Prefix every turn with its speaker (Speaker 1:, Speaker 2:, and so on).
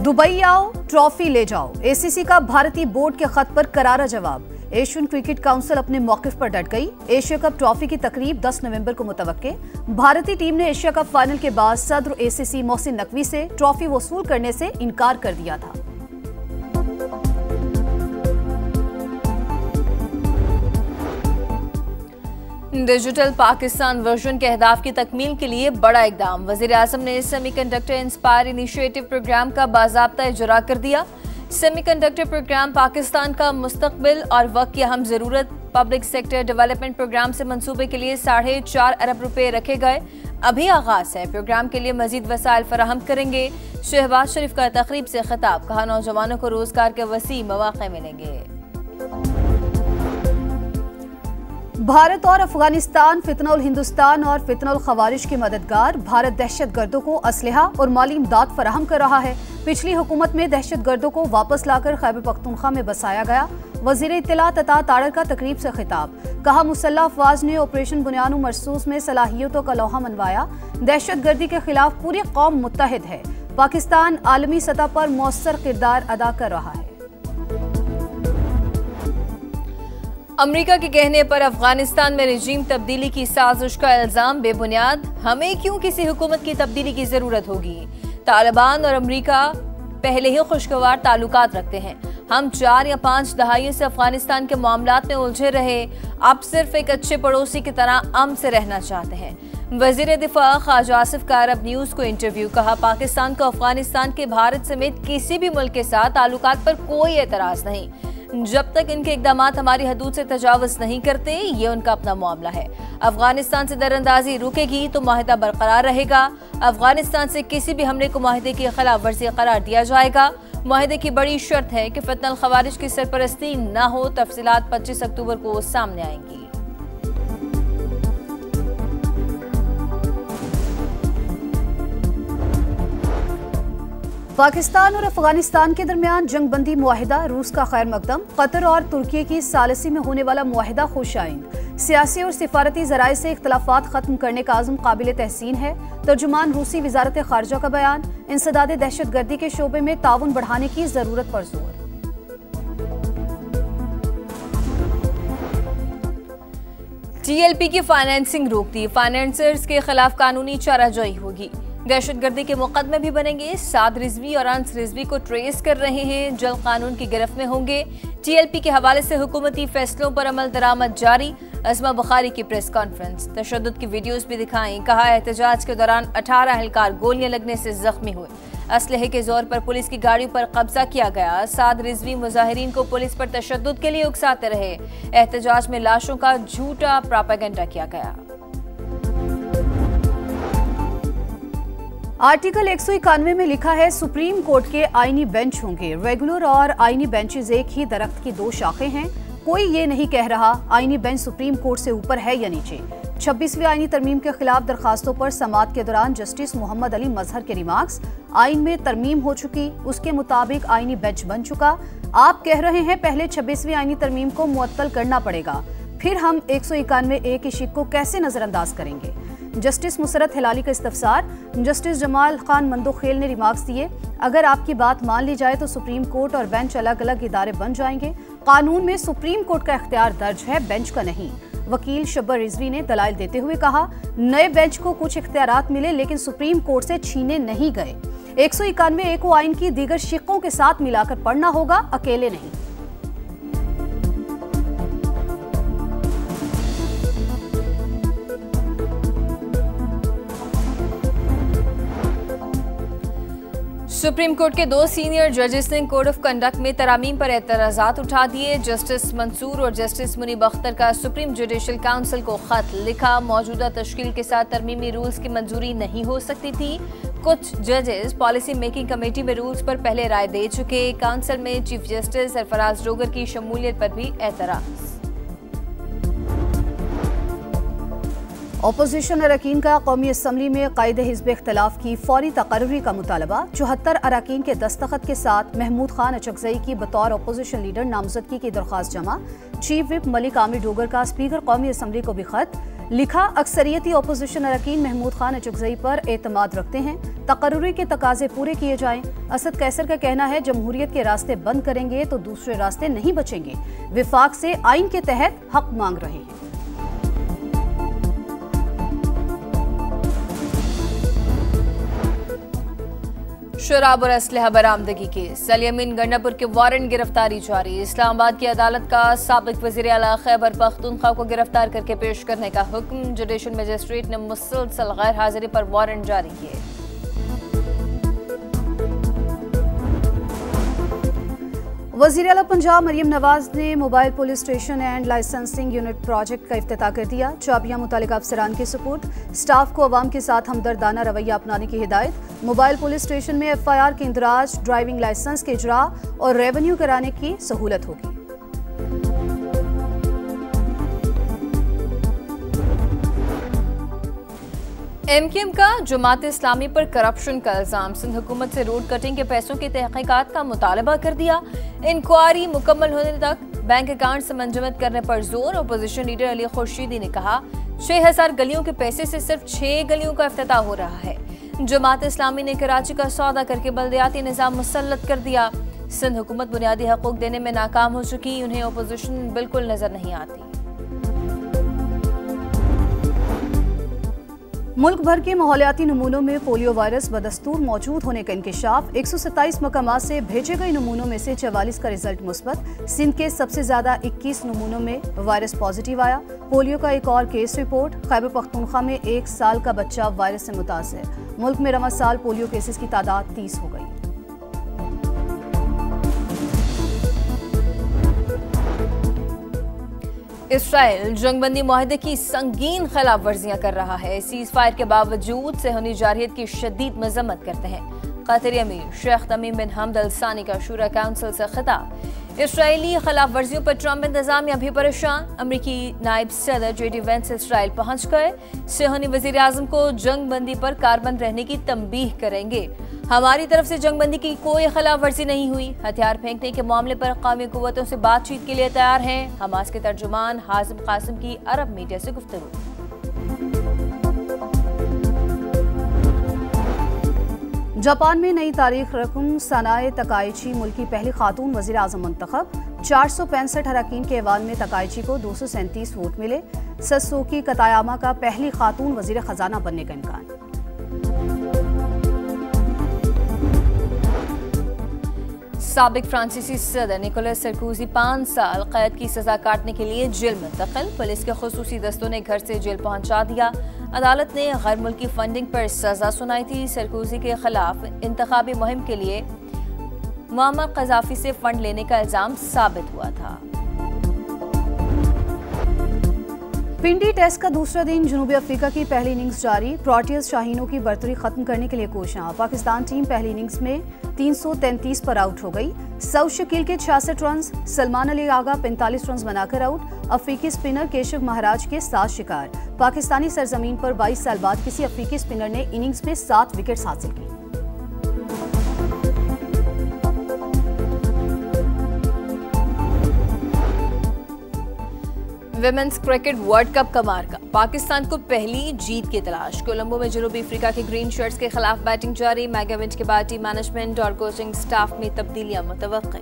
Speaker 1: Dubai आओ, trophy ले जाओ। एसीसी का भारतीय बोर्ड के खत पर करारा जवाब। एशियन क्रिकेट काउंसिल अपने मौकिफ पर डट गई। एशिया कप ट्रॉफी की तकरीब 10 नवंबर को मुतवक्के। भारतीय टीम ने एशिया कप फाइनल के बाद सदर एसीसी मोहसिन नकवी से ट्रॉफी वसूल करने से इनकार कर दिया था।
Speaker 2: डिजिटल पाकिस्तान वर्जन के अहदाफ की तकमील के लिए बड़ा इकदाम। वज़ीर-ए-आज़म ने सेमीकंडक्टर इंस्पायर इनिशिएटिव प्रोग्राम का बाज़ाब्ता इजरा कर दिया। सेमीकंडक्टर प्रोग्राम पाकिस्तान का मुस्तकबिल और वक्त की अहम ज़रूरत। पब्लिक सेक्टर डेवलपमेंट प्रोग्राम से मंसूबे के लिए 4.5 अरब रुपए रखे गए। अभी आगाज है, प्रोग्राम के लिए मजीद वसाइल फराहम करेंगे। शहबाज शरीफ का तकरीब से खिताब, कहा नौजवानों को रोजगार के वसी मौके मिलेंगे।
Speaker 1: भारत और अफगानिस्तान फितनउल हिंदुस्तान और फितनउल खवारिज की मददगार। भारत दहशतगर्दों को असलहा और माली इमदाद फराहम कर रहा है। पिछली हुकूमत में दहशतगर्दों को वापस लाकर खैबर पख्तूनख्वा में बसाया गया। वजीर इत्तलात अता तारड़ का तकरीब से खिताब, कहा मुसल्लह अफवाज ने ऑपरेशन बुनियानु मरसूस में सलाहियतों का लोहा मनवाया। दहशतगर्दी के खिलाफ पूरी कौम मुत्तहिद है। पाकिस्तान आलमी सतह पर मौसर किरदार अदा कर रहा है।
Speaker 2: अमेरिका के कहने पर अफगानिस्तान में रजीम तब्दीली की साजिश का इल्जाम बेबुनियाद। हमें क्यों किसी हुकूमत की तब्दीली की जरूरत होगी? तालिबान और अमेरिका पहले ही खुशगवार ताल्लुकात रखते हैं। हम 4 या 5 दहाइयों से अफगानिस्तान के मामलात में उलझे रहे, अब सिर्फ एक अच्छे पड़ोसी की तरह अमन से रहना चाहते हैं। वजीर दिफा ख्वाजा आसिफ का अरब न्यूज को इंटरव्यू, कहा पाकिस्तान को अफगानिस्तान के भारत समेत किसी भी मुल्क के साथ ताल्लुकात पर कोई एतराज नहीं। जब तक इनके इकदामात हमारी हदूद से तजावुज नहीं करते, ये उनका अपना मामला है। अफगानिस्तान से दरअंदाजी रुकेगी तो माहिदा बरकरार रहेगा। अफगानिस्तान से किसी भी हमले को माहिदे की खिलाफ वर्जी करार दिया जाएगा। माहिदे की बड़ी शर्त है कि फितनल खवारिज की सरपरस्ती न हो। तफसीलात 25 अक्टूबर को सामने आएंगी।
Speaker 1: पाकिस्तान और अफगानिस्तान के दरमियान जंगबंदी मुआहिदा, रूस का खैर मकदम। कतर और तुर्की की सालसी में होने वाला मुआहिदा खुशाइंद। सियासी और सिफारती जराए से इख्तलाफात खत्म करने का आज़म काबिल तहसीन है। तर्जुमान रूसी वजारत खारजा का बयान, इंसदाद दहशतगर्दी के शोबे में ताउन बढ़ाने की जरूरत पर जोर।
Speaker 2: TLP की फाइनेंसिंग रोक दी, फाइनेंसर्स के खिलाफ कानूनी चाराजोई होगी। दहशतगर्दी के मुकदमे भी बनेंगे। साद रिजवी और अंस रिजवी को ट्रेस कर रहे हैं, जल्द कानून की गिरफ्त में होंगे। TLP के हवाले से हुकूमती फैसलों पर अमल दरामद जारी। अज़मा बुखारी की प्रेस कॉन्फ्रेंस, तशद्दुद की वीडियोस भी दिखाई, कहा एहतजाज के दौरान 18 अहलकार गोलियां लगने से जख्मी हुए। असलहे के जोर पर पुलिस की गाड़ियों पर कब्जा किया गया। साद रिजवी मुजाहिरीन को पुलिस पर तशद्दुद के लिए उकसाते रहे। एहतजाज में लाशों का झूठा प्रोपेगेंडा किया गया।
Speaker 1: आर्टिकल 191 में लिखा है, सुप्रीम कोर्ट के आईनी बेंच होंगे। रेगुलर और आईनी बेंचेस एक ही दरख्त की 2 शाखें हैं। कोई ये नहीं कह रहा आईनी बेंच सुप्रीम कोर्ट से ऊपर है या नीचे। 26वीं आईनी तरमीम के खिलाफ दरखास्तों पर समाअत के दौरान जस्टिस मोहम्मद अली मजहर के रिमार्क्स, आइन में तरमीम हो चुकी, उसके मुताबिक आईनी बेंच बन चुका। आप कह रहे हैं पहले 26वीं आईनी तरमीम को मुअत्तल करना पड़ेगा, फिर हम 191A की शिक को कैसे नजरअंदाज करेंगे। जस्टिस मुसरत हिलाली का इस्तफसार। जस्टिस जमाल खान मंदोखेल ने रिमार्क्स दिए, अगर आपकी बात मान ली जाए तो सुप्रीम कोर्ट और बेंच अलग अलग इदारे बन जाएंगे। कानून में सुप्रीम कोर्ट का इख्तियार दर्ज है, बेंच का नहीं। वकील शब्बर रिजवी ने दलाइल देते हुए कहा, नए बेंच को कुछ इख्तियारात मिले लेकिन सुप्रीम कोर्ट से छीने नहीं गए। 191A को आइन की दीगर शिकों के साथ मिलाकर पढ़ना होगा, अकेले नहीं।
Speaker 2: सुप्रीम कोर्ट के 2 सीनियर जजेस ने कोड ऑफ कंडक्ट में तरामीम पर एतराजात उठा दिए। जस्टिस मंसूर और जस्टिस मुनीब अख्तर का सुप्रीम जुडिशल काउंसिल को खत लिखा। मौजूदा तश्कील के साथ तरमीमी रूल्स की मंजूरी नहीं हो सकती थी। कुछ जजेस पॉलिसी मेकिंग कमेटी में रूल्स पर पहले राय दे चुके। काउंसिल में चीफ जस्टिस सरफराज डोगर की शमूलियत पर भी एतराज।
Speaker 1: अपोजिशन अरकान का कौमी असम्बली में कायदे हिज़्ब इख्तिलाफ की फौरी तकर्री का मुतालबा। 74 अरकान के दस्तखत के साथ महमूद खान अचकजई की बतौर अपोजिशन लीडर नामजदगी की दरख्वास्त जमा। चीफ विप मलिक आमिर डोगर का स्पीकर कौमी असम्बली को भी खत। लिखा, अक्सरियती अपोजिशन अरकान महमूद खान अचकजई पर एतमाद रखते हैं, तकर्रुरी के तकाजे पूरे किए जाएं। असद कैसर का कहना है, जमहूरियत के रास्ते बंद करेंगे तो दूसरे रास्ते नहीं बचेंगे। विफाक से आइन के तहत हक मांग रहे हैं।
Speaker 2: शराब और असलहा बरामदगी केस, अल-यमीन गंडापुर के वारंट गिरफ्तारी जारी। इस्लामाबाद की अदालत का साबिक वज़ीर आला खैबर पख्तूनख्वा को गिरफ्तार करके पेश करने का हुक्म। जुडिशल मजिस्ट्रेट ने मुसलसल गैर हाजिरी पर वारंट जारी किए।
Speaker 1: वज़ीर आला पंजाब मरियम नवाज ने mobile police station and licensing unit project का इफ्तिताह कर दिया। चाबियां मुतल्लिका अफसरान के सुपुर्द। स्टाफ को अवाम के साथ हमदर्दाना रवैया अपनाने की हिदायत। मोबाइल पुलिस स्टेशन में FIR के इंदराज, ड्राइविंग लाइसेंस के इजरा और रेवेन्यू कराने की सहूलत होगी।
Speaker 2: MKM का जमात इस्लामी पर करप्शन का इल्जाम। सिंध हुकूमत से रोड कटिंग के पैसों की तहकीकात का मुतालबा कर दिया। इंक्वायरी मुकम्मल होने तक बैंक अकाउंट से मंजमद करने पर जोर। अपोजिशन लीडर अली खुर्शीदी ने कहा, 6000 गलियों के पैसे से सिर्फ 6 गलियों का इफ्तिताह हो रहा है। जमात इस्लामी ने कराची का सौदा करके बल्दियाती निज़ाम मुसल्लत कर दिया। सिंध हुकूमत बुनियादी हकूक देने में नाकाम हो चुकी, उन्हें अपोजिशन बिल्कुल नजर नहीं आती।
Speaker 1: मुल्क भर के माहौलियाती नमूनों में पोलियो वायरस बदस्तूर मौजूद होने का इंकशाफ। 127 मकामात से भेजे गए नमूनों में से 44 का रिजल्ट मुस्बत। सिंध के सबसे ज्यादा 21 नमूनों में वायरस पॉजिटिव आया। पोलियो का एक और केस रिपोर्ट। खैबर पख्तूनख्वा में 1 साल का बच्चा वायरस से मुतासर। मुल्क में रवां साल पोलियो केसेस की तादाद 30 हो गई।
Speaker 2: इसराइल जंगबंदी मुआहदे की संगीन खिलाफ वर्जियां कर रहा है। सीज फायर के बावजूद सेहनी जारहियत की शदीद मजम्मत करते हैं। कतरी अमीर शेख तमीम बिन हमद अल सानी का शूरा काउंसिल से खिताब। इसराइली खिलाफ वर्जियों पर ट्रंप इंतजामिया भी परेशान। अमरीकी नायब सदर JD वेंस इसराइल पहुंच गए। सेहनी वजीर आजम को जंगबंदी पर कारबंद रहने की तंबीह करेंगे। हमारी तरफ से जंगबंदी की कोई खिलाफ वर्जी नहीं हुई। हथियार फेंकने के मामले पर अक़वामी कुव्वतों से बातचीत के लिए तैयार हैं। हमास के तर्जुमान हाजिम कासिम की अरब मीडिया से गुफ्तगू।
Speaker 1: जापान में नई तारीख रकम सनाए तकाइची मुल्क की पहली खातून वज़ीर आज़म मुंतखब। 465 अरकान के ऐवान में तकाइची को 237 वोट मिले। ससोकी कतायामा का पहली खातून वज़ीर खजाना बनने का इम्कान।
Speaker 2: साबिक फ्रांसीसी सदर निकोलस सरकोजी 5 साल कैद की सजा काटने के लिए जेल मुंतकिल। पुलिस के खुसूसी दस्तों ने घर से जेल पहुंचा दिया। अदालत ने गैर मुल्की फंडिंग पर सजा सुनाई थी। सरकोजी के खिलाफ इंतखाबी मुहिम के लिए मुअम्मर कज़ाफी से फंड लेने का इल्जाम साबित हुआ था।
Speaker 1: पिंडी टेस्ट का दूसरा दिन जनूबी अफ्रीका की पहली इनिंग्स जारी। प्रोटियस शाहीनों की बर्तरी खत्म करने के लिए कोशियां। पाकिस्तान टीम पहली इनिंग्स में 333 पर आउट हो गई। सऊद शकील के 66 रन, सलमान अली आगा 45 रन बनाकर आउट। अफ्रीकी स्पिनर केशव महाराज के 7 शिकार। पाकिस्तानी सरजमीन पर 22 साल बाद किसी अफ्रीकी स्पिनर ने इनिंग्स में 7 विकेट्स हासिल की।
Speaker 2: विमेंस क्रिकेट वर्ल्ड कप का मार्का। पाकिस्तान को पहली जीत की तलाश। कोलंबो में जनूबी अफ्रीका के ग्रीन शर्ट्स के खिलाफ बैटिंग जारी। मेगा इवेंट के बाद टीम मैनेजमेंट और कोचिंग स्टाफ में तब्दीलियां मुतवक्के।